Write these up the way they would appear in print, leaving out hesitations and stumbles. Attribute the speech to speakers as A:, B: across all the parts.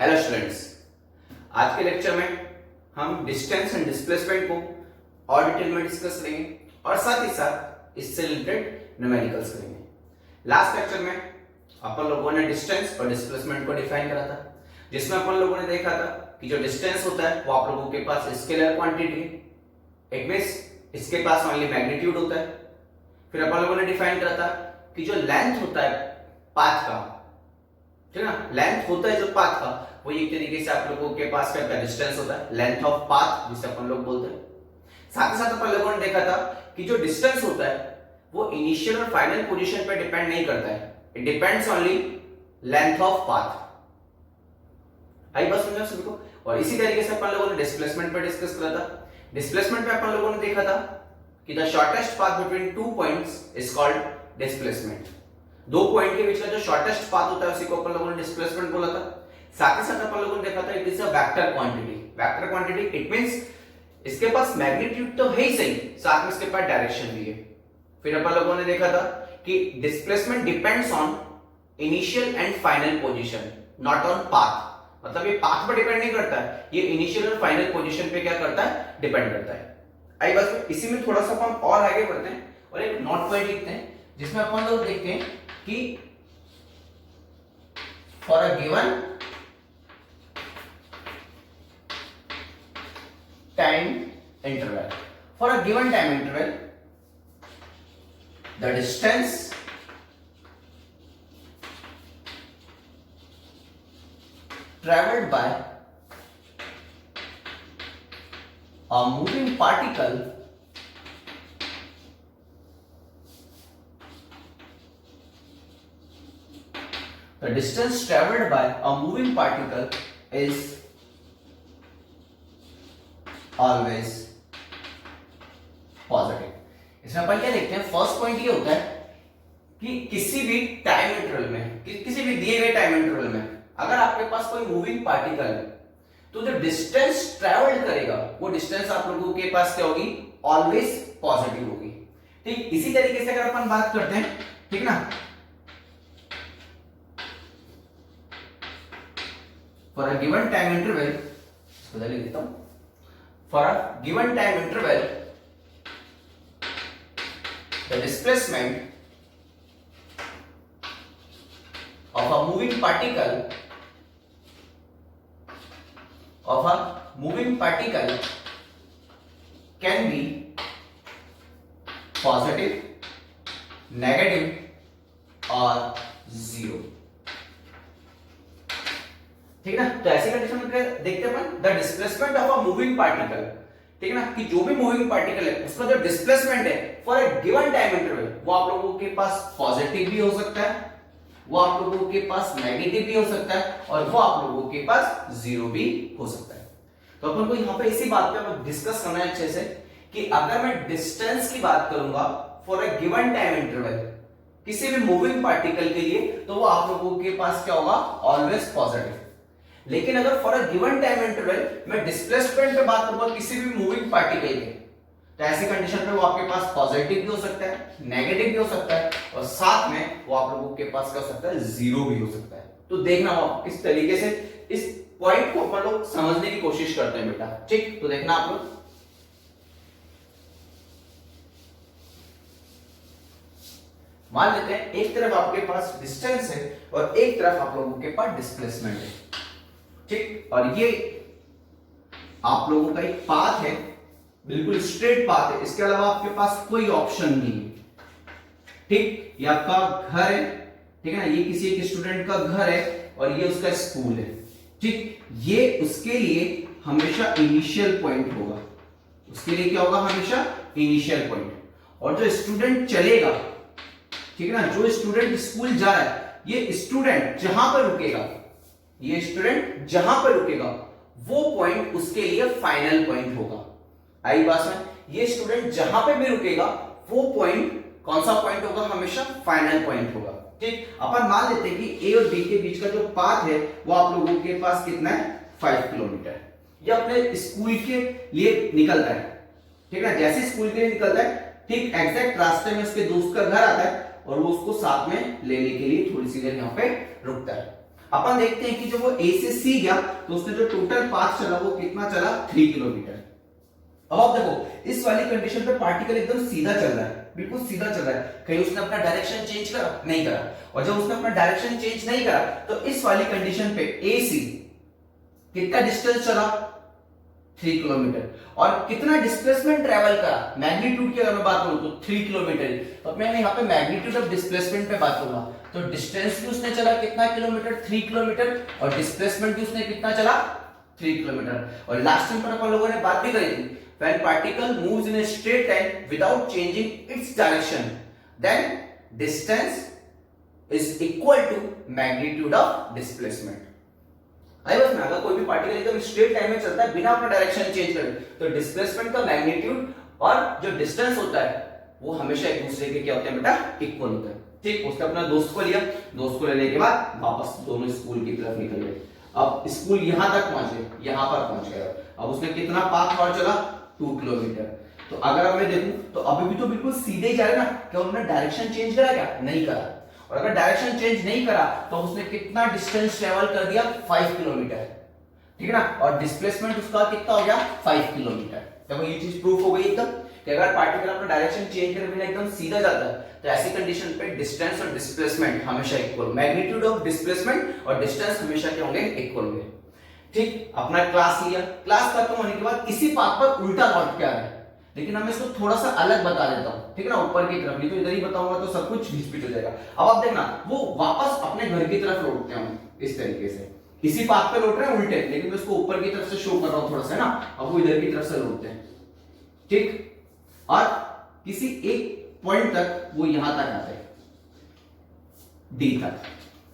A: Hello students, आज के lecture में हम डिस्टेंस एंड डिस्प्लेसमेंट को और डिटेल में डिस्कस करेंगे और साथ ही साथ इससे रिलेटेड न्यूमेरिकल्स करेंगे। लास्ट लेक्चर में अपन लोगों ने डिस्टेंस और डिस्प्लेसमेंट को डिफाइन करा था, जिसमें अपन लोगों ने देखा था कि जो डिस्टेंस होता है वो आप लोगों के पास स्केलर क्वांटिटी, इट मींस इसके पास ओनली मैग्नीट्यूड होता है। फिर अपन लोगों ने डिफाइन करा था कि जो लेंथ होता है पाथ का, ठीक है ना, लेंथ होता है जो पाथ का, वो एक तरीके से आप लोगों के पास क्या डिस्टेंस होता है, लेंथ ऑफ पाथ जिसे अपन लोग बोलते हैं। साथ ही साथ अपन लोगों ने देखा था कि जो डिस्टेंस होता है वो इनिशियल और फाइनल पोजीशन पे डिपेंड नहीं करता है, it depends only length of path. आई बात समझा सभी को। और इसी तरीके से अपन लोगों ने डिस्प्लेसमेंट पे डिस्कस करा था। डिस्प्लेसमेंट में अपन लोगों ने देखा था कि the shortest path between two points is called displacement. दो पॉइंट के बीच का जो शॉर्टेस्ट पाथ होता है उसी को अपन लोगों ने डिस्प्लेसमेंट बोला था। साथ ही साथ अपन लोगों ने देखा था it is a vector quantity. Vector quantity it means इसके पास मैग्नीट्यूड तो है ही सही, साथ में इसके पास डायरेक्शन भी है। फिर अपन लोगों ने देखा था कि displacement depends on initial and final position, not on path. मतलब ये पाथ पर डिपेंड नहीं करता है, ये इनिशियल और फाइनल पोजीशन पे क्या करता है, डिपेंड करता है। आई बस इसी में थोड़ा सा हम और आगे बढ़ते हैं और एक नोट पॉइंट लिखते हैं, जिसमें अपन लोग देखते हैं कि for a given time interval, for a given time interval the distance traveled by a moving particle the distance traveled by a moving particle is always positive। इसमें अपन क्या देखते हैं, फर्स्ट पॉइंट ये होता है कि किसी भी टाइम इंटरवल में, किसी भी दिए गए टाइम इंटरवल में अगर आपके पास कोई मूविंग पार्टिकल है तो जो डिस्टेंस ट्रैवल्ड करेगा वो डिस्टेंस आप लोगों के पास क्या होगी, ऑलवेज पॉजिटिव होगी। ठीक इसी तरीके से अगर अपन बात करते हैं, ठीक ना, for a given time interval, इसको लिख देता हूं, for a given time interval the displacement of a moving particle can be positive, negative और zero। ठीक है ना। तो ऐसी कंडीशन में देखते हैं upon the displacement of a moving particle, ठीक है ना, कि जो भी मूविंग पार्टिकल है उसका जो डिस्प्लेसमेंट है for a given time interval वो आप लोगों के पास पॉजिटिव भी हो सकता है, वो आप लोगों के पास नेगेटिव भी हो सकता है और वो आप लोगों के पास जीरो भी हो सकता है। तो अपन को यहाँ पे इसी बात पे डिस्कस करना है अच्छे से कि अगर मैं डिस्टेंस की बात करूंगा for a given time interval किसी भी मूविंग पार्टिकल के लिए तो वो आप लोगों के पास क्या होगा, ऑलवेज पॉजिटिव। लेकिन अगर for a given time interval मैं डिस्प्लेसमेंट पे बात करूंगा किसी भी मूविंग पार्टिकल के, तो ऐसी कंडीशन पे वो आपके पास पॉजिटिव भी हो सकता है, नेगेटिव भी हो सकता है और साथ में वो आप लोगों के पास क्या हो सकता है, जीरो भी हो सकता है। तो देखना आप किस तरीके से इस पॉइंट को अपन लोग समझने की कोशिश करते हैं बेटा। ठीक, तो देखना आप लोग, मान लेते हैं एक तरफ आपके पास डिस्टेंस है और एक तरफ आप लोगों के पास डिस्प्लेसमेंट है। ठीक, और ये आप लोगों का एक पाथ है, बिल्कुल स्ट्रेट पाथ है, इसके अलावा आपके पास कोई ऑप्शन नहीं है। ठीक, ये आपका घर है, ठीक है ना, ये किसी एक स्टूडेंट का घर है और ये उसका स्कूल है। ठीक, ये उसके लिए हमेशा इनिशियल पॉइंट होगा, उसके लिए क्या होगा, हमेशा इनिशियल पॉइंट। और जो स्टूडेंट चलेगा, ठीक है ना, जो स्टूडेंट स्कूल जा रहा है, ये स्टूडेंट जहां पर रुकेगा, ये स्टूडेंट जहां पर रुकेगा वो पॉइंट उसके लिए फाइनल पॉइंट होगा। आई बात में, ये स्टूडेंट जहां पे भी रुकेगा वो पॉइंट कौन सा पॉइंट होगा, हमेशा फाइनल पॉइंट होगा। ठीक, अपन मान लेते हैं कि ए और बी के बीच का जो पाथ है वो आप लोगों के पास कितना है, 5 किलोमीटर। ये अपने स्कूल के लिए निकलता है, ठीक है, जैसे स्कूल के लिए निकलता है ठीक एग्जैक्ट रास्ते में उसके दोस्त का घर आता है और वो उसको साथ में लेने के लिए थोड़ी सी देर यहाँ पे रुकता है। अपन देखते हैं कि जब वो ए से सी गया तो उसने जो टोटल पाथ चला वो कितना चला, 3 किलोमीटर। अब आप देखो इस वाली कंडीशन पे पार्टिकल एकदम सीधा चल रहा है, बिल्कुल सीधा चल रहा है, कहीं उसने अपना डायरेक्शन चेंज करा नहीं करा। और जब उसने अपना डायरेक्शन चेंज नहीं करा तो इस वाली कंडीशन पे ए सी कितना डिस्टेंस चला, 3 किलोमीटर। और कितना डिस्प्लेसमेंट ट्रेवल करा, मैग्नीट्यूड की अगर मैं बात करूं तो 3 किलोमीटर। तो मैं यहाँ पे मैग्नीट्यूड ऑफ डिस्प्लेसमेंट पे बात करूंगा, तो डिस्टेंस भी उसने चला कितना किलोमीटर, 3 किलोमीटर, और डिस्प्लेसमेंट भी उसने कितना चला, 3 किलोमीटर। और लास्ट टाइम पर अपन लोगों ने बात भी करी थी, when particle moves in a straight line without changing its direction, then distance is equal to magnitude of displacement। आई बस में, अगर कोई भी पार्टिकल एकदम स्ट्रेट लाइन में चलता है बिना अपना डायरेक्शन चेंज करे तो डिस्प्लेसमेंट का मैग्नीट्यूड और जो डिस्टेंस होता है वो हमेशा एक दूसरे के क्या होते हैं बेटा, इक्वल होते हैं। ठीक, उसने अपना दोस्त को लिया, दोस्त को लेने के बाद वापस दोनों स्कूल की तरफ निकल गए। अब स्कूल यहां तक पहुंचे, यहां पर पहुंच गए। अब उसने कितना पाथ और चला, 2 किलोमीटर। तो अगर मैं देखूं तो अभी भी तो बिल्कुल सीधे ही जा रहे ना, क्या उन्होंने डायरेक्शन चेंज करा, क्या नहीं करा। और अगर डायरेक्शन चेंज नहीं करा तो उसने कितना डिस्टेंस ट्रेवल कर दिया, 5 किलोमीटर, ठीक है ना। और डिस्प्लेसमेंट उसका कितना हो गया, 5 किलोमीटर। देखो ये चीज प्रूफ हो गई एकदम कि अगर पार्टिकल अपना डायरेक्शन चेंज करे बिना एकदम सीधा जाता है तो ऐसी कंडीशन पे डिस्टेंस और डिस्प्लेसमेंट हमेशा इक्वल, मैग्नीट्यूड ऑफ डिस्प्लेसमेंट और डिस्टेंस हमेशा क्या होंगे, इक्वल होंगे। ठीक, अपना क्लास लिया, क्लास खत्म होने के बाद किसी पाथ पर उल्टा लौट के आ रहा है, लेकिन मैं इसको थोड़ा सा अलग बता देता हूं, ठीक है ना, ऊपर की तरफ, नहीं तो इधर ही बताऊंगा तो सब कुछ घिस-पिट हो जाएगा। अब आप देखना वो वापस अपने घर की तरफ लौटते हैं इस तरीके से, इसी पाथ पे लौट रहे हैं उल्टे, लेकिन मैं इसको ऊपर की तरफ से शो कर रहा हूं थोड़ा सा ना। अब वो इधर की तरफ से लौटते हैं, ठीक, और किसी एक पॉइंट तक वो यहां तक आते हैं, डी तक।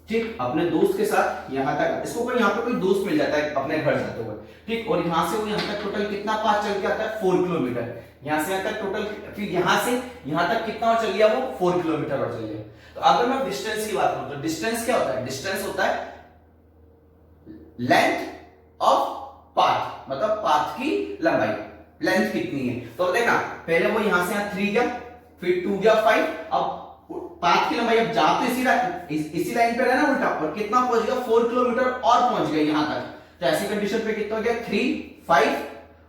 A: ठीक, अपने दोस्त के साथ यहां तक, इसको कोई यहां पे कोई दोस्त मिल जाता है अपने घर जाते हुए, ठीक, और यहां से वो यहां तक टोटल कितना पाथ चल के आता है, 4 किलोमीटर। यहां से यहां तक टोटल, फिर यहां से यहां तक कितना और चल गया, वो 4 किलोमीटर और चल गया। तो अगर मैं डिस्टेंस की बात करूं तो डिस्टेंस क्या होता है, डिस्टेंस होता है लेंथ ऑफ पाथ, मतलब पाथ की लंबाई, लेंथ कितनी है। तो देखना पहले वो यहां से यहां 3 गया, फिर 2 गया 5, अब पाथ की लंबाई अब जा तो इसी लाइन पे रहना उल्टा, और कितना पहुंच गया, 4 किलोमीटर और पहुंच गया यहां तक। तो ऐसी कंडीशन पे कितना हो गया, 3 5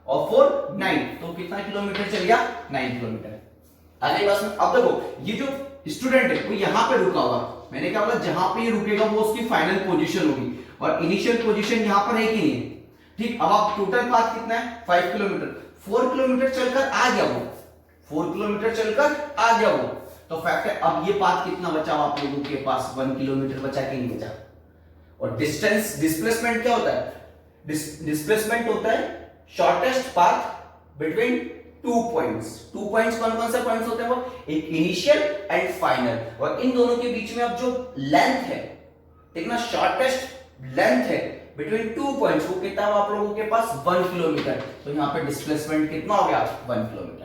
A: और 4 9, तो कितना किलोमीटर चल गया, 9 किलोमीटर। अगली बात में अब देखो ये जो स्टूडेंट है वो यहां पे रुका हुआ, मैंने क्या बोला, जहां पे ये रुकेगा वो उसकी फाइनल पोजीशन होगी, और इनिशियल पोजीशन यहां पर है कि नहीं है। ठीक, अब आप टोटल पाथ कितना है, 5 किलोमीटर, 4 किलोमीटर चलकर आ गया वो, 4 किलोमीटर चलकर आ गया वो। तो फैक्ट है अब ये पाथ कितना बचा आप लोगों के पास, 1 किलोमीटर बचा कि नहीं बचा। और डिस्टेंस, डिस्प्लेसमेंट क्या होता है, डिस्प्लेसमेंट होता है shortest path between 2 points. 2 points कौन कौन से पॉइंट्स होते हैं, वो एक इनिशियल एंड फाइनल, और इन दोनों के बीच में अब जो लेंथ है, ठीक ना, शॉर्टेस्ट लेंथ है बिटवीन 2 पॉइंट्स, वो कितना आप लोगों के पास, 1 किलोमीटर। तो यहां पे डिस्प्लेसमेंट कितना हो गया, 1 किलोमीटर।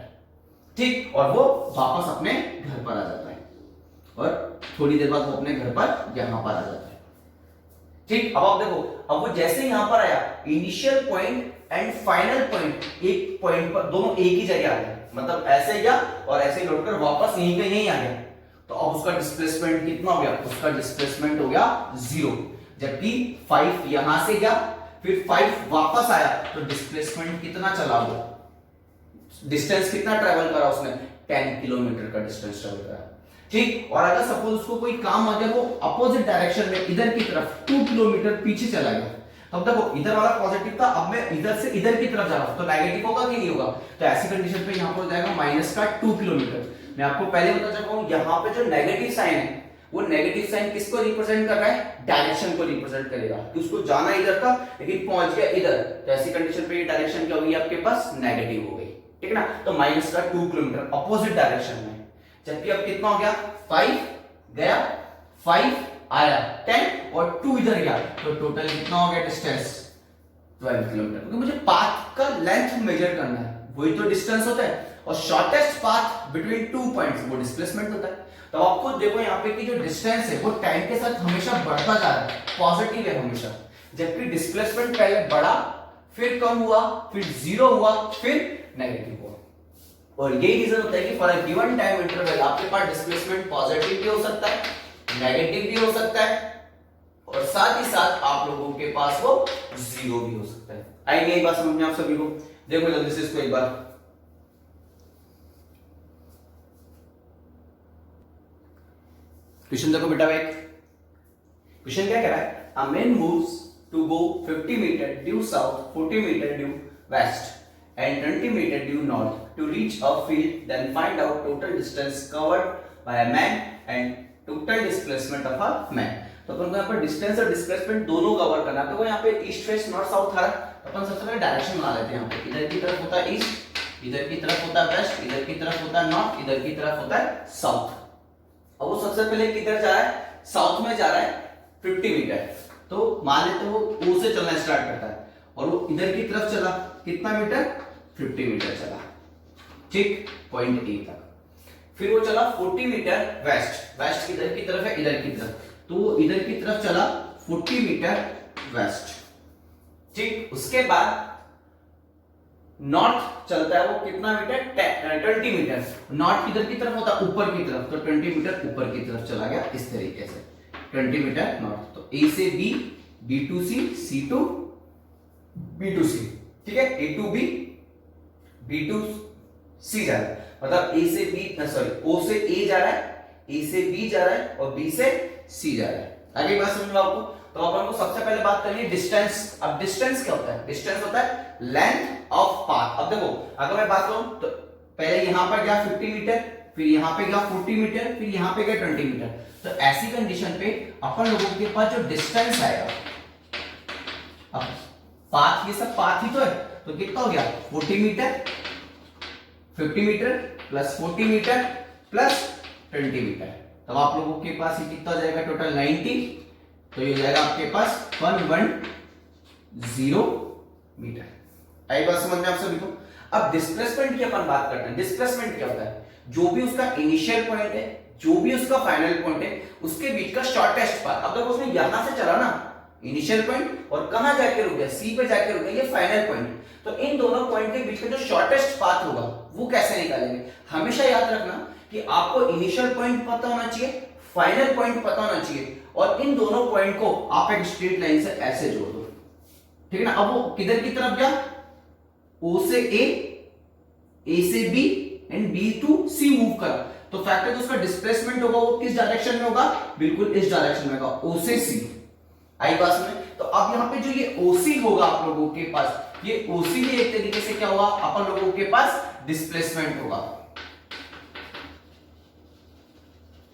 A: ठीक, और वो वापस अपने घर पर आ जाता है, और थोड़ी देर बाद वो अपने घर पर यहां पर आ जाता है। ठीक, अब आप देखो, अब वो जैसे यहां पर आया, initial point and final point एक पॉइंट पर, दोनों एक ही जगह आ गए, मतलब ऐसे गया और ऐसे लौटकर वापस यहीं का यहीं आ गया। तो अब उसका डिस्प्लेसमेंट कितना हो गया, उसका डिस्प्लेसमेंट हो गया 0, जबकि 5 यहां से गया, फिर 5 वापस आया, तो डिस्प्लेसमेंट कितना चला हुआ, डिस्टेंस कितना ट्रेवल करा उसने, 10 किलोमीटर का डिस्टेंस ट्रेवल करा। ठीक, और अगर सपोज उसको कोई काम आ गया, वो अपोजिट डायरेक्शन में इधर की तरफ 2 किलोमीटर पीछे चला गया, तब देखो इधर वाला पॉजिटिव था, अब मैं इधर से इधर की तरफ जा रहा हूं, तो नेगेटिव होगा कि नहीं होगा। तो ऐसी कंडीशन पे यहां पर हो जाएगा माइनस का 2 किलोमीटर। मैं आपको पहले बता चुका हूं, यहां पे जो नेगेटिव साइन है वो नेगेटिव साइन किसको रिप्रेजेंट कर रहा है, डायरेक्शन को रिप्रेजेंट करेगा, कि उसको जाना इधर था लेकिन पहुंच गया इधर। तो ऐसी कंडीशन पे ये डायरेक्शन क्या होगी आपके पास, नेगेटिव हो गई, ठीक है ना। तो माइनस का 2 किलोमीटर अपोजिट डायरेक्शन में, जबकि अब कितना हो गया, 5 गया, 5 आया, 10 और 2 इधर गया, तो टोटल कितना हो गया डिस्टेंस, 12 किलोमीटर। क्योंकि मुझे पाथ का लेंथ मेजर करना है, वही तो डिस्टेंस होता है, और शॉर्टेस्ट पाथ बिटवीन 2 पॉइंट्स वो डिस्प्लेसमेंट होता है। तो आपको देखो यहाँ पे कि जो डिस्टेंस है वो टाइम के साथ हमेशा बढ़ता जा रहा है, पॉजिटिव है हमेशा, जबकि डिस्प्लेसमेंट पहले बढ़ा, फिर कम हुआ, फिर 0 हुआ, फिर नेगेटिव हुआ। और यही रीजन होता है कि for a given time interval आपके पास डिस्प्लेसमेंट पॉजिटिव भी हो सकता है, नेगेटिव भी हो सकता है, और साथ ही साथ आप लोगों के पास वो 0 भी हो सकता है। आई नहीं बात समझ में आप सभी को? देखो जल्दी से इसको एक बार, क्वेश्चन देखो बेटा। एक क्वेश्चन क्या कह रहा है, a man moves to go 50 metre due south, 40 metre due west and 20 metre due north to reach a field, then find out total distance covered by a man and total displacement of a man. तो अपन को यहाँ पर distance और displacement दोनों cover करना है। तो यहाँ पे ईस्ट वेस्ट नॉर्थ साउथ आ रहा है, अपन सबसे पहले डायरेक्शन बना लेते हैं। यहाँ पे इधर की तरफ होता है ईस्ट, इधर की तरफ होता है वेस्ट, इधर की तरफ होता है नॉर्थ, इधर की तरफ होता है साउथ। अब वो सबसे पहले किधर जा रहा है, साउथ में जा रहा है 50 मीटर। तो मान लेते वो ओ से चलना स्टार्ट करता है और वो इधर की तरफ चला कितना मीटर, 50 मीटर चला, ठीक, पॉइंट ए तक। फिर वो चला 40 मीटर वेस्ट, वेस्ट इधर की तरफ है, इधर की तरफ, तो वो इधर की तरफ चला 40 मीटर वेस्ट, ठीक। उसके बाद नॉर्थ चलता है, वो कितना मीटर, 20 मीटर। नॉर्थ किधर की तरफ होता है, ऊपर की तरफ, तो 20 मीटर ऊपर की तरफ चला गया इस तरीके से, 20 मीटर नॉर्थ। तो ए से B, B to C, C to B to C, ठीक है, A to B, B to C जा रहा है, मतलब ए से बी, सॉरी ओ से ए जा रहा है, ए से बी जा रहा है और बी से सी जा रहा है। आगे बात समझ में आपको? तो अपन को सबसे पहले बात करनी है डिस्टेंस। अब डिस्टेंस क्या होता है, डिस्टेंस होता है लेंथ ऑफ पाथ। अब देखो अगर मैं बात करूं तो पहले यहां पर गया 50 मीटर, फिर यहां पे गया 40 मीटर, फिर यहां पे गया 20 मीटर। तो ऐसी कंडीशन पे अपन लोगों के पास जो डिस्टेंस आएगा, अब पाथ, ये सब पाथ ही तो है, तो कितना हो गया 40 metre, 50 metre plus 40 metre plus 20 metre. तब आप लोगों के पास ये कितना हो जाएगा, टोटल 90। तो ये हो जाएगा आपके पास 110 मीटर। आई बात समझ में आप सभी को? अब डिस्प्लेसमेंट की अपन बात करते हैं। डिस्प्लेसमेंट क्या होता है, जो भी उसका इनिशियल पॉइंट है, जो भी उसका फाइनल पॉइंट है, उसके बीच का शॉर्टेस्ट पाथ। अब देखो उसने यहां से चला ना इनिशियल पॉइंट, और कहां जाके रुक गया, सी पे जाके रुक गया, ये फाइनल पॉइंट। तो इन दोनों पॉइंट के बीच का जो शॉर्टेस्ट पाथ होगा वो कैसे निकालेंगे। हमेशा याद रखना कि आपको इनिशियल पॉइंट पता होना चाहिए, फाइनल पॉइंट पता होना चाहिए, और इन दोनों पॉइंट को आप एक स्ट्रेट लाइन से ऐसे जोड़ दो, ठीक है ना। अब वो किधर की तरफ गया, ओ से ए से B and B to C move करा, तो फैक्टर उसका डिस्प्लेसमेंट होगा वो किस डायरेक्शन में होगा, बिल्कुल इस डायरेक्शन में होगा, ओ से सी। आई बात में? तो अब यहां पे जो ये ओसी होगा आप लोगों के पास, ये ओसी भी एक तरीके से क्या होगा, अपन लोगों के पास डिस्प्लेसमेंट होगा।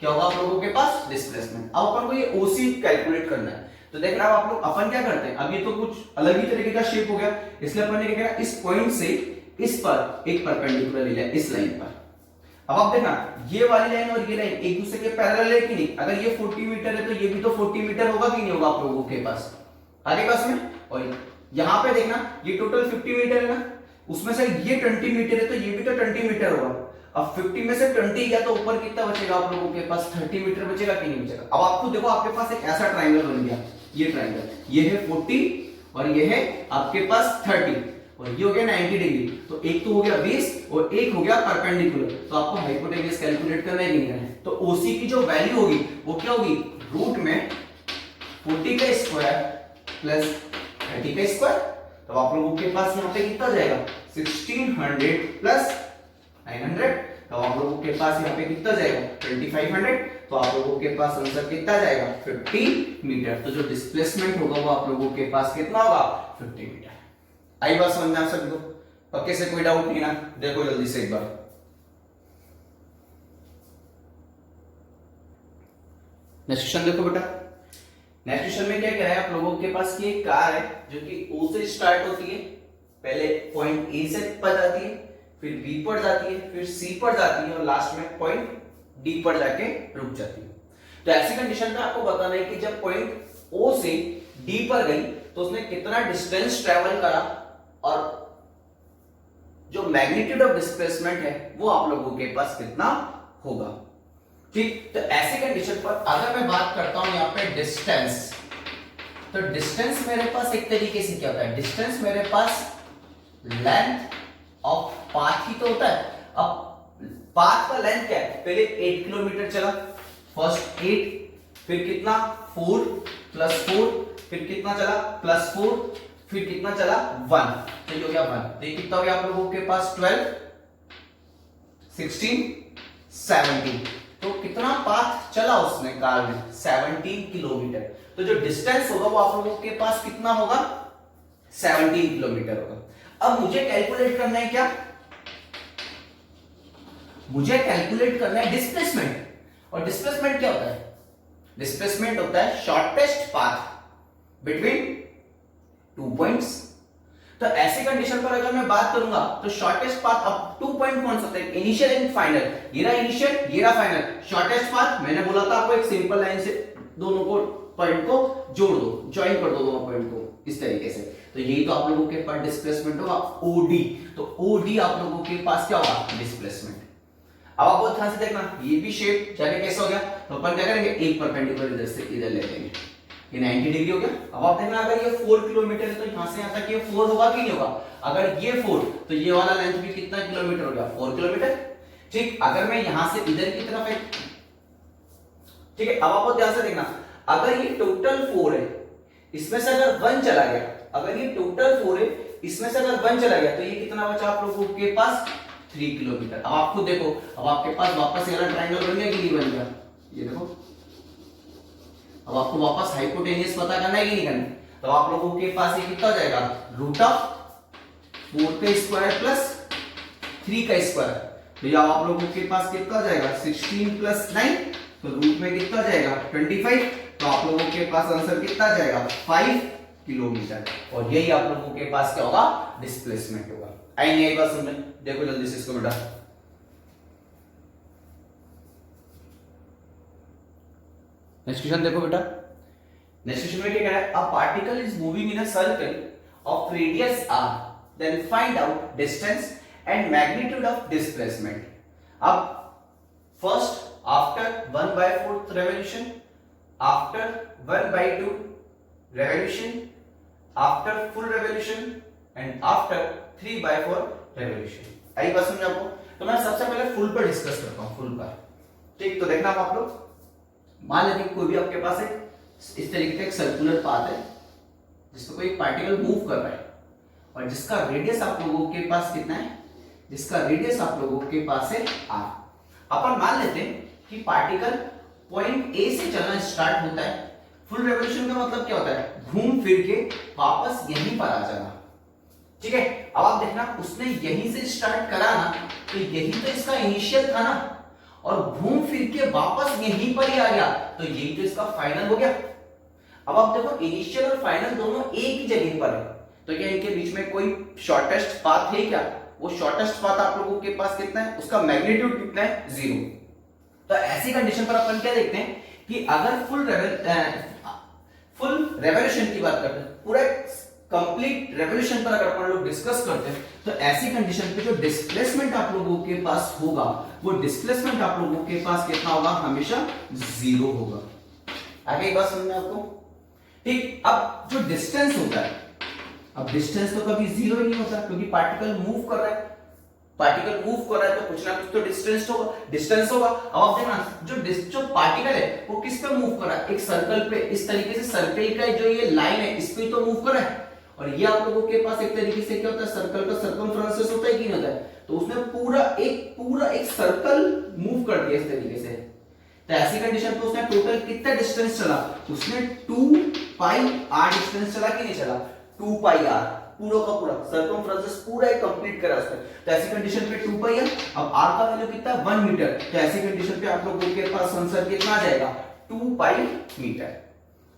A: क्या होगा आप लोगों के पास, डिस्प्लेसमेंट। अब अपन को ये ओसी कैलकुलेट करना है। तो देख रहे हो आप लोग, अपन क्या करते हैं, अब ये तो कुछ अलग ही तरीके का शेप हो गया, इसलिए अपन ने क्या किया, इस पॉइंट से इस पर एक परपेंडिकुलर ले लिया, इस लाइन पर। अब आप देखना ये वाली लाइन और ये लाइन एक दूसरे के पैरेलल है कि नहीं। अगर ये 40 मीटर है तो ये भी तो 40 मीटर होगा कि नहीं होगा आप लोगों के पास, आगे पास में। और यहां पे देखना ये टोटल 50 मीटर है ना, उसमें से ये 20 मीटर है तो ये भी तो 20 मीटर होगा। अब 50 में से 20 गया तो ऊपर कितना बचेगा आप लोगों के पास, 30 मीटर बचेगा कि नहीं बचेगा। अब आपको देखो आपके पास एक ऐसा ट्राइंगल बन गया, ये ट्राइंगल, ये है 40 और ये है आपके पास 30 और ये हो गया 90 डिग्री। तो एक तो हो गया बेस और एक हो गया परपेंडिकुलर। तो आपको हाइपोटेन्यूज कैलकुलेट करना है कि नहीं करना है। तो ओसी की जो वैल्यू होगी वो क्या होगी, रूट में 40 का स्क्वायर प्लस 30 का स्क्वायर। तो आप लोगों के पास यहाँ पे कितना जाएगा, 1600 प्लस 900। तो आप लोगों के पास यहाँ पे कितना जाएगा, 2500। तो आप लोगों के पास आंसर कितना जाएगा, 50 मीटर। तो जो डिस्प्लेसमेंट होगा वो आप लोगों के पास कितना होगा, 50 मीटर। आई बात समझ में आप सभी को? पक्के से कोई डाउट नहीं ना? देखो जल्दी से एक बार, नेक्स्ट क्वेश्चन देखो बेटा। नेक्स्ट क्वेश्चन में क्या कह रहा है आप लोगों के पास कि एक कार है जो कि O से स्टार्ट होती है, पहले पॉइंट A से पर जाती है, फिर B पर जाती है, फिर C पर जाती है और लास्ट में पॉइंट D पर जाके रुक जाती है। तो ऐसी कंडीशन में आपको बताना है कि जब पॉइंट O से D पर गई तो उसने कितना डिस्टेंस ट्रेवल करा और जो मैग्नीट्यूड ऑफ डिस्प्लेसमेंट है वो आप लोगों के पास कितना होगा। ठीक, तो ऐसी कंडीशन पर अगर मैं बात करता हूं यहां पे डिस्टेंस, तो डिस्टेंस मेरे पास एक तरीके से क्या होता है, डिस्टेंस मेरे पास लेंथ ऑफ पाथ ही तो होता है। अब पाथ का लेंथ क्या है, पहले 8 किलोमीटर चला, फर्स्ट 8, फिर कितना 4, +4, फिर कितना चला +4, फिर कितना चला 1, तो ये हो गया 1। तो ये कितना हो गया आप लोगों के पास 12, 16, 17। तो कितना पाथ चला उसने कार में 17 किलोमीटर। तो जो डिस्टेंस होगा वो आप लोगों के पास कितना होगा 17 किलोमीटर होगा। अब मुझे कैलकुलेट करना है क्या, मुझे कैलकुलेट करना है डिस्प्लेसमेंट। और डिस्प्लेसमेंट क्या होता है, डिस्प्लेसमेंट होता है शॉर्टेस्ट पाथ बिटवीन 2 पॉइंट्स। तो ऐसी कंडीशन पर अगर मैं बात करूंगा तो शॉर्टेस्ट पाथ अब 2 पॉइंट कौन सा होता है, इनिशियल एंड फाइनल। ये रहा इनिशियल, ये रहा फाइनल। शॉर्टेस्ट पाथ मैंने बोला था आपको एक सिंपल लाइन से दोनों को पॉइंट को जोड़ दो, ज्वाइन कर दो दोनों पॉइंट को इस तरीके से। तो यही तो आप लोगों के पास डिस्प्लेसमेंट होगा ओडी। तो ओडी आप लोगों के पास क्या होगा डिस्प्लेसमेंट। अब आप बहुत ध्यान से देखना, ये भी शेप जाके कैसा हो गया, तो अपन क्या करेंगे एक परपेंडिकुलर इधर से इधर ले लेंगे, ये 90 डिग्री हो गया। अब आप देखना अगर ये 4 किलोमीटर है तो यहां से यहां तक ये 4 होगा कि नहीं होगा। अगर ये 4 तो ये वाला लेंथ भी कितना किलोमीटर हो गया 4 किलोमीटर। ठीक, अगर मैं यहां से इधर की तरफ है, ठीक है। अब आप ध्यान से देखना, अगर ये टोटल 4 है, इसमें से अगर 1 चला गया, अगर ये टोटल 4 है, इसमें से अगर 1 चला गया तो ये कितना बचा आप लोगों के पास 3 किलोमीटर। अब आप खुद देखो, अब आपके पास वापस ये वाला ट्रायंगल बन गया कि नहीं बन गया, ये देखो। अब आपको वापस हाइपोटेनियस पता करना है कि नहीं करना, तो आप लोगों के पास ये कितना हो जाएगा √4 का स्क्वायर प्लस 3 का स्क्वायर। तो ये आप लोगों के पास कितना हो जाएगा 16 + 9, तो रूट में कितना जाएगा 25। तो आप लोगों के पास आंसर कितना जाएगा 5 किलोमीटर। और यही आप लोगों के पास क्या होगा डिस्प्लेसमेंट होगा। आई नहीं आई बात समझ में, देखो जल्दी से इसको बेटा। नेक्स्ट क्वेश्चन देखो बेटा, नेक्स्ट क्वेश्चन में क्या कह रहा है, a particle is moving in a circle of radius r, then find out distance and magnitude of displacement. अब first after 1/4 revolution, after 1/2 revolution, after full revolution and after 3/4 revolution। आई बात समझ आपको। तो मैं सबसे पहले फुल पर डिस्कस करता हूं, फुल पर। ठीक, तो देखना आप लोग, मान लेते कोई भी आपके पास एक इस तरीके का एक सर्कुलर पाथ है जिसमें कोई पार्टिकल मूव कर रहा है और जिसका रेडियस आप लोगों के पास कितना है, जिसका रेडियस आप लोगों के पास है r। अपन मान लेते हैं कि पार्टिकल पॉइंट ए से चलना स्टार्ट होता है। फुल रेवोल्यूशन का मतलब क्या होता है, घूम फिर के वापस यहीं पर आ जाना। ठीक है, अब आप देखना उसने यहीं से स्टार्ट करा ना, तो यही तो इसका इनिशियल था ना, और घूम फिर के वापस यहीं पर ही आ गया, तो यही तो इसका फाइनल हो गया। अब आप देखो इनिशियल और फाइनल दोनों एक ही जगह पर है, तो क्या इनके बीच में कोई शॉर्टेस्ट पाथ है क्या? वो शॉर्टेस्ट पाथ आप लोगों के पास कितना है, उसका मैग्नीट्यूड कितना है 0। तो ऐसी कंडीशन पर अपन क्या देखते हैं कि अगर फुल रेवोल्यूशन की बात करते हैं, पूरा कंप्लीट रेवोल्यूशन पर अगर अपन लोग डिस्कस करते हैं, तो ऐसी कंडीशन पे जो डिस्प्लेसमेंट आप लोगों के पास होगा, वो डिस्प्लेसमेंट आप लोगों के पास कितना होगा, हमेशा 0 होगा। आगे एक बात समझ में आपको? ठीक, अब जो डिस्टेंस होता है, अब डिस्टेंस तो कभी 0 ही नहीं होता, क्योंकि पार्टिकल मूव कर रहा है, पार्टिकल मूव कर रहा है तो कुछ ना कुछ तो डिस्टेंस होगा। अब आप देखना जो पार्टिकल है वो किस पे मूव कर रहा है, एक सर्कल पे, इस तरीके से सर्कल का जो ये लाइन है इस पे तो मूव कर रहा है। और ये आप लोगों के पास एक तरीके से क्या होता है, सर्कल का सर्कमफ्रेंस होता है कि नहीं होता है, तो उसने पूरा एक सर्कल मूव कर दिया इस तरीके से। तो ऐसी कंडीशन पे उसने टोटल कितना डिस्टेंस चला, उसने 2πr डिस्टेंस चला कि नहीं चला, 2πr पूरा का पूरा सर्कमफ्रेंस पूरा एक कंप्लीट करा उसने। तो ऐसी कंडीशन पे 2πr, अब r का वैल्यू कितना है 1 मीटर, तो ऐसी कंडीशन पे आप लोगों के पास आंसर कितना आ जाएगा 2π मीटर।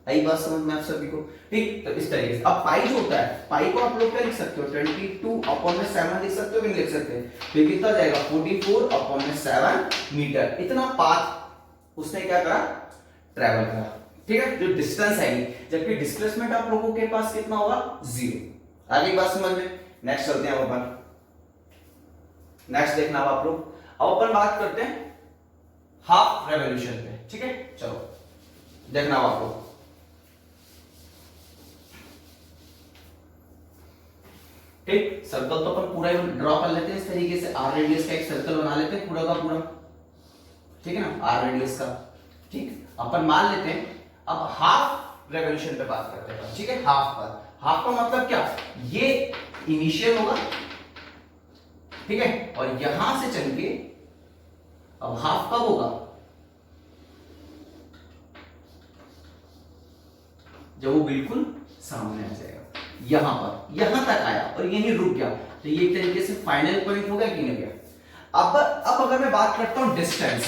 A: आई बात समझ में आप सभी को? ठीक, तो इस तरीके से अब पाई जो होता है, पाई को आप लोग क्या लिख सकते हो 22/7 लिख सकते हो कि नहीं लिख सकते, तो ये कितना जाएगा 44/7 मीटर। इतना पाथ उसने क्या करा, ट्रैवल करा। ठीक है, जो डिस्टेंस आएगी, जबकि डिस्प्लेसमेंट आप लोगों के पास कितना होगा 0। आगे बात समझ में? नेक्स्ट चलते हैं अपन, नेक्स्ट देखना आप लोग। अब अपन बात करते हैं हाफ रेवोल्यूशन पे। ठीक है, चलो देखना आप लोग। ठीक, सर्कल तो अपन पूरा ड्रॉ कर लेते हैं इस तरीके से, r रेडियस का एक सर्कल बना लेते हैं पूरा का पूरा। ठीक है ना, r रेडियस का। ठीक, अपन मान लेते हैं अब हाफ रेवोल्यूशन पे बात करते हैं, ठीक है। हाफ पर, हाफ का मतलब क्या, ये इनिशियल होगा, ठीक है, और यहां से चल के अब हाफ कब होगा, जब वो बिल्कुल सामने आ जाएगा, यहां पर, यहां तक आया और यहीं रुक गया, तो ये एक तरीके से फाइनल पॉइंट हो गया कि नहीं गया। अब अगर मैं बात करता हूं डिस्टेंस,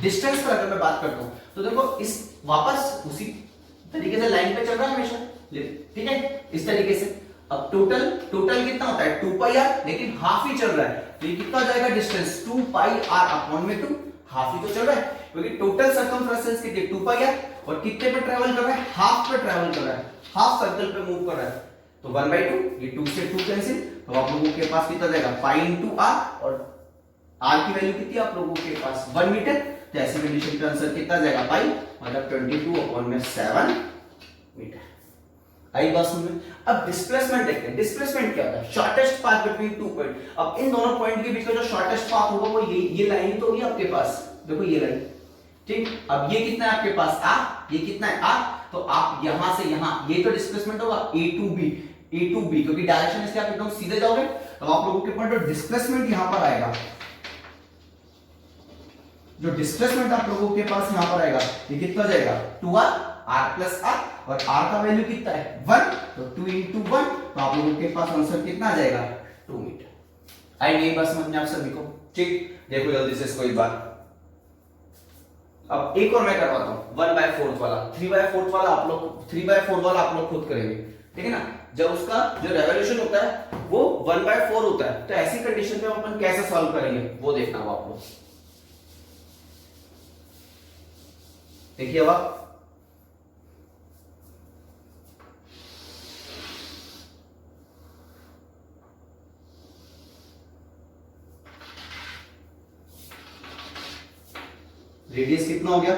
A: डिस्टेंस पर अगर मैं बात करता हूं तो देखो इस वापस उसी तरीके से लाइन पे चल रहा है हमेशा, ठीक है, इस तरीके से। अब टोटल कितना होता है 2 पाई आर, लेकिन हाफ ही चल रहा है, तो ये कितना जाएगा डिस्टेंस 2 पाई आर अपॉन में 2, हाफ ही तो चल रहा है, क्योंकि टोटल सर्कमफ्रेंस कितनी 2 पाई आर, और कितने पे ट्रेवल कर रहा है, हाफ पे ट्रेवल कर रहा है, हाफ सर्कल पे मूव कर रहा है, तो 1/2, ये 2 से 2 कैंसिल, तो आप लोगों के पास कितना जाएगा पाई इंटू आर, और आर की वैल्यू कितनी आप लोगों के पास 1 मीटर, तो ऐसी कंडीशन पे आंसर कितना जाएगा पाई, मतलब 22/7 मीटर। आई बात समझ में। अब डिस्प्लेसमेंट देखते हैं, डिस्प्लेसमेंट क्या होता है, शॉर्टेस्ट पाथ बिटवीन 2 पॉइंट। अब इन दोनों पॉइंट के बीच में जो शॉर्टेस्ट पाथ होगा वो ये लाइन तो होगी आपके पास, देखो ये लाइन, ठीक। अब ये कितना है आपके पास आर, ये कितना है आर, तो आप यहां से यहां, ये तो डिस्प्लेसमेंट होगा a to b, क्योंकि डायरेक्शन इसके आप एकदम सीधे जाओगे, तो आप लोगों के पास जो डिस्प्लेसमेंट यहां पर आएगा, जो डिस्प्लेसमेंट आप लोगों के पास यहां पर आएगा, ये कितना जाएगा 2r, r प्लस r, और r का वैल्यू कितना है 1, तो 2 into 1, तो आप लोगों के पास आंसर कितना आ जाएगा 2 मीटर। आई नहीं बस समझ में आप सभी को, ठीक। देखो जल्दी से इसको एक बार, अब एक और मैं करवाता हूं 1/4 वाला, 3/4 वाला आप लोग 3/4 वाला आप लोग खुद करेंगे, ठीक है ना। जब उसका जो रेवोल्यूशन होता है वो 1/4 होता है, तो ऐसी कंडीशन में अपन कैसे सॉल्व करेंगे वो देखना हो आप लोग। देखिए अब आप रेडियस कितना हो गया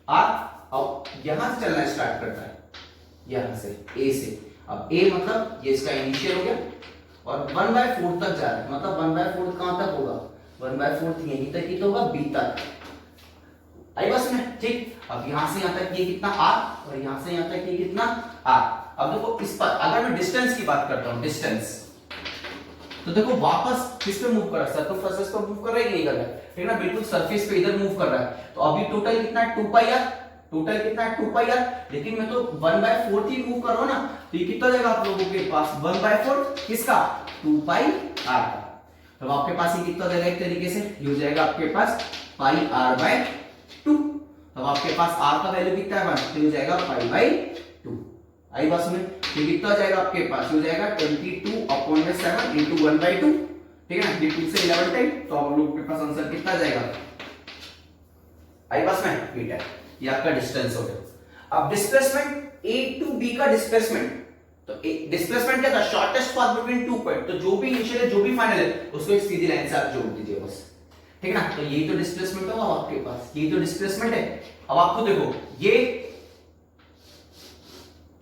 A: आर, अब यहां से चलना स्टार्ट करता है, यहां से ए से, अब ए मतलब ये इसका इनिशियल हो गया, और 1/4 तक जा रहा है, मतलब 1/4 कहां तक होगा, 1/4 यहीं तक ही तो होगा बी तक, आई बस में, ठीक। अब यहां से यहां तक ये कितना आर, और यहां से यहां तक ये कितना आर। अब देखो इस पर अगर मैं डिस्टेंस की बात करता हूं, डिस्टेंस, तो देखो वापस किस पे मूव कर रहा है, सर्कमफ्रेंस पर मूव कर रहा है कि नहीं कर रहा है, ठीक है ना, बिल्कुल सरफेस पे इधर मूव कर रहा है, तो अभी टोटल कितना है 2 पाई आर, टोटल कितना है 2 पाई आर, लेकिन मैं तो 1/4 ही मूव कर रहा हूं ना, तो ये कितना जाएगा आप लोगों के पास 1/4 किसका 2 पाई आर का, तो आपके पास ये कितना जाएगा एक तरीके से, ये हो जाएगा आपके पास पाई r/2, तब आपके पास r का वैल्यू कितना है 1, तो हो जाएगा पाई/2। आई बात समझ, ये कितना जाएगा आपके पास, हो जाएगा 22/7 into 1/2, ठीक है ना, ये 2 से 11 टाइम, तो आप लोगों के पास आंसर कितना जाएगा, आई बात में मीटर। ये आपका डिस्टेंस हो गया। अब डिस्प्लेसमेंट a to b का डिस्प्लेसमेंट, तो डिस्प्लेसमेंट क्या था, शॉर्टेस्ट पाथ बिटवीन 2 पॉइंट, तो जो भी इनिशियल है जो भी फाइनल है उसको एक सीधी लाइन से आप जोड़ दीजिए बस, ठीक है ना, तो यही तो डिस्प्लेसमेंट होगा आपके पास, यही तो डिस्प्लेसमेंट है। अब आपको देखो ये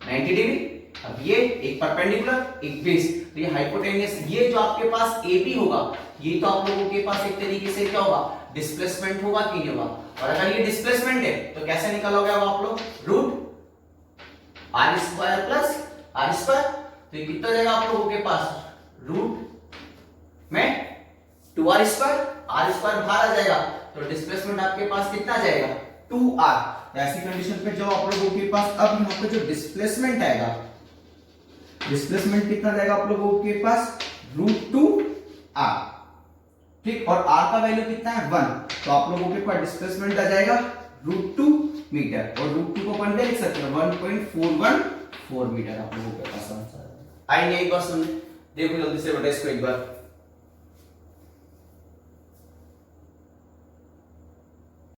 A: 90 डिग्री, अब ये एक परपेंडिकुलर एक बेस, तो ये हाइपोटेनियस, ये जो आपके पास AB होगा ये तो आप लोगों के पास एक तरीके से क्या होगा डिस्प्लेसमेंट होगा कि नहीं होगा, और अगर ये डिस्प्लेसमेंट है तो कैसे निकालोगे अब आप लोग, root r square plus r square, तो ये कितना जाएगा आप लोगों के पास, रूट में 2r स्क्वायर, r स्क्वायर बाहर आ जाएगा, तो डिस्प्लेसमेंट आपके पास कितना जाएगा 2r। ऐसी कंडीशन पे जो आप लोगों के पास अब यहाँ पे जो डिस्प्लेसमेंट आएगा, डिस्प्लेसमेंट कितना जाएगा आप लोगों के पास √2r, ठीक, और r का वैल्यू कितना है 1, तो आप लोगों के पास डिस्प्लेसमेंट आ जाएगा √2 मीटर, और √2 को अपन लिख सकते हैं 1.414 मीटर आप लोगों के पास आंसर। आई नहीं एक बार सुन देखो जल्दी से बेटा इसको एक बार,